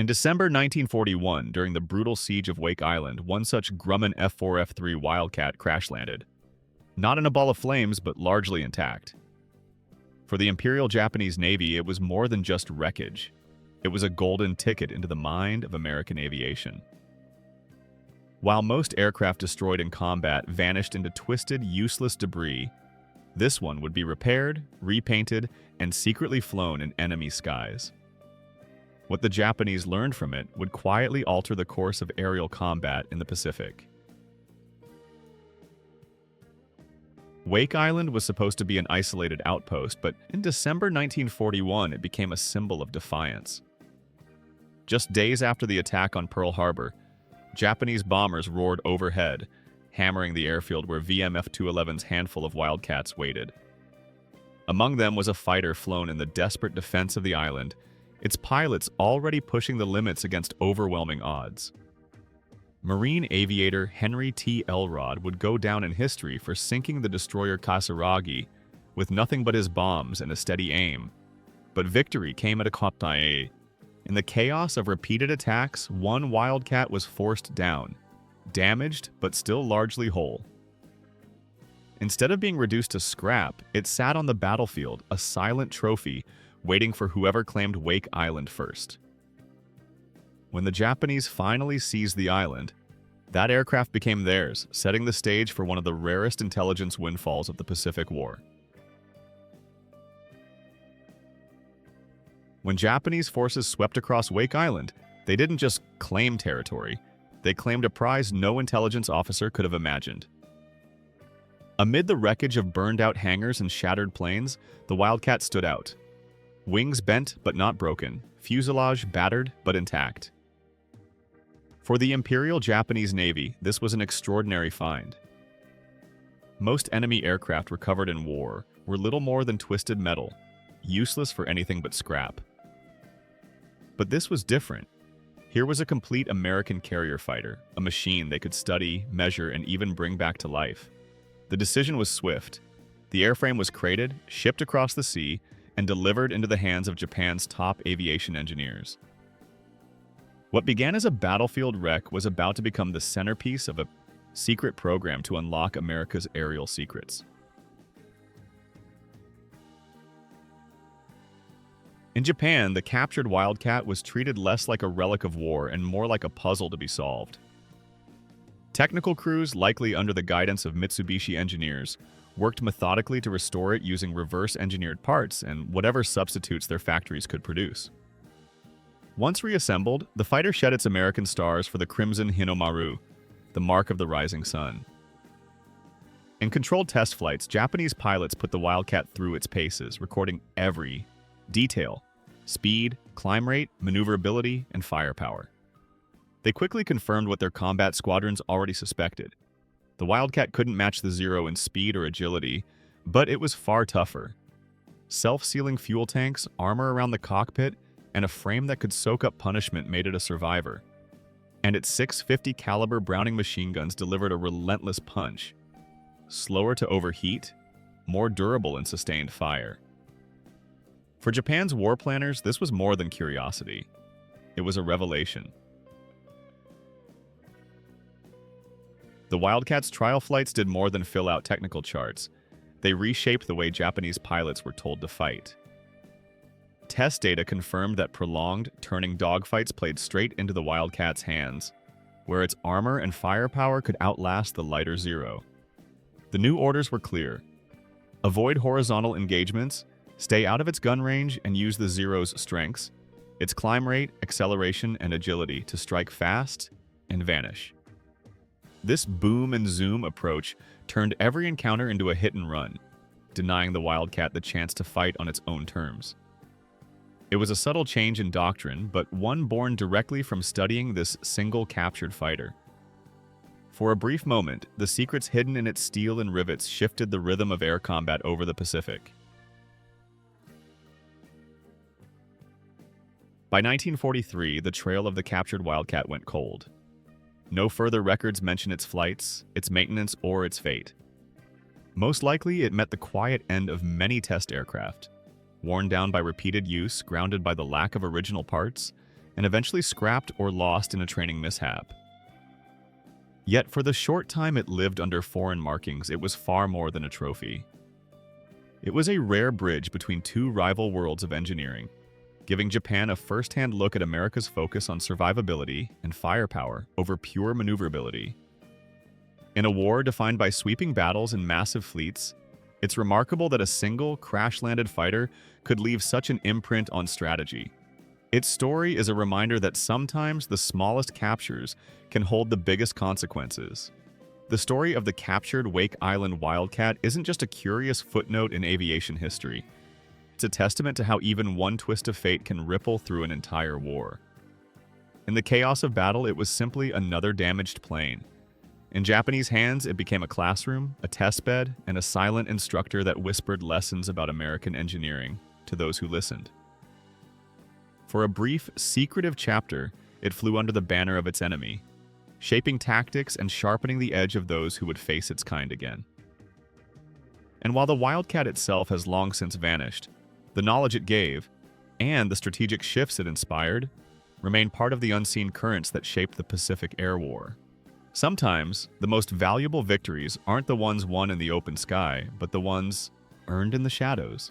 In December 1941, during the brutal siege of Wake Island, one such Grumman F4F Wildcat crash-landed. Not in a ball of flames, but largely intact. For the Imperial Japanese Navy, it was more than just wreckage. It was a golden ticket into the mind of American aviation. While most aircraft destroyed in combat vanished into twisted, useless debris, this one would be repaired, repainted, and secretly flown in enemy skies. What the Japanese learned from it would quietly alter the course of aerial combat in the Pacific. Wake Island was supposed to be an isolated outpost, but in December 1941 it became a symbol of defiance. Just days after the attack on Pearl Harbor, Japanese bombers roared overhead, hammering the airfield where VMF-211's handful of Wildcats waited. Among them was a fighter flown in the desperate defense of the island, its pilots already pushing the limits against overwhelming odds. Marine aviator Henry T. Elrod would go down in history for sinking the destroyer Kisaragi with nothing but his bombs and a steady aim. But victory came at a cost. In the chaos of repeated attacks, one Wildcat was forced down, damaged but still largely whole. Instead of being reduced to scrap, it sat on the battlefield, a silent trophy, waiting for whoever claimed Wake Island first. When the Japanese finally seized the island, that aircraft became theirs, setting the stage for one of the rarest intelligence windfalls of the Pacific War. When Japanese forces swept across Wake Island, they didn't just claim territory, they claimed a prize no intelligence officer could have imagined. Amid the wreckage of burned-out hangars and shattered planes, the Wildcat stood out. Wings bent but not broken, fuselage battered but intact. For the Imperial Japanese Navy, this was an extraordinary find. Most enemy aircraft recovered in war were little more than twisted metal, useless for anything but scrap. But this was different. Here was a complete American carrier fighter, a machine they could study, measure, and even bring back to life. The decision was swift. The airframe was crated, shipped across the sea, and delivered into the hands of Japan's top aviation engineers. What began as a battlefield wreck was about to become the centerpiece of a secret program to unlock America's aerial secrets. In Japan, the captured Wildcat was treated less like a relic of war and more like a puzzle to be solved. Technical crews, likely under the guidance of Mitsubishi engineers, worked methodically to restore it using reverse-engineered parts and whatever substitutes their factories could produce. Once reassembled, the fighter shed its American stars for the crimson Hinomaru, the mark of the rising sun. In controlled test flights, Japanese pilots put the Wildcat through its paces, recording every detail: speed, climb rate, maneuverability, and firepower. They quickly confirmed what their combat squadrons already suspected. The Wildcat couldn't match the Zero in speed or agility, but it was far tougher. Self-sealing fuel tanks, armor around the cockpit, and a frame that could soak up punishment made it a survivor. And its 650 caliber Browning machine guns delivered a relentless punch. Slower to overheat, more durable in sustained fire. For Japan's war planners, this was more than curiosity. It was a revelation. The Wildcat's trial flights did more than fill out technical charts. They reshaped the way Japanese pilots were told to fight. Test data confirmed that prolonged, turning dogfights played straight into the Wildcat's hands, where its armor and firepower could outlast the lighter Zero. The new orders were clear. Avoid horizontal engagements, stay out of its gun range, and use the Zero's strengths, its climb rate, acceleration, and agility to strike fast and vanish. This boom and zoom approach turned every encounter into a hit and run, denying the Wildcat the chance to fight on its own terms. It was a subtle change in doctrine, but one born directly from studying this single captured fighter. For a brief moment, the secrets hidden in its steel and rivets shifted the rhythm of air combat over the Pacific. By 1943, the trail of the captured Wildcat went cold. No further records mention its flights, its maintenance, or its fate. Most likely, it met the quiet end of many test aircraft, worn down by repeated use, grounded by the lack of original parts, and eventually scrapped or lost in a training mishap. Yet for the short time it lived under foreign markings, it was far more than a trophy. It was a rare bridge between two rival worlds of engineering, giving Japan a first-hand look at America's focus on survivability and firepower over pure maneuverability. In a war defined by sweeping battles and massive fleets, it's remarkable that a single, crash-landed fighter could leave such an imprint on strategy. Its story is a reminder that sometimes the smallest captures can hold the biggest consequences. The story of the captured Wake Island Wildcat isn't just a curious footnote in aviation history. It's a testament to how even one twist of fate can ripple through an entire war. In the chaos of battle, it was simply another damaged plane. In Japanese hands, it became a classroom, a testbed, and a silent instructor that whispered lessons about American engineering to those who listened. For a brief, secretive chapter, it flew under the banner of its enemy, shaping tactics and sharpening the edge of those who would face its kind again. And while the Wildcat itself has long since vanished, the knowledge it gave, and the strategic shifts it inspired, remain part of the unseen currents that shaped the Pacific Air War. Sometimes, the most valuable victories aren't the ones won in the open sky, but the ones earned in the shadows.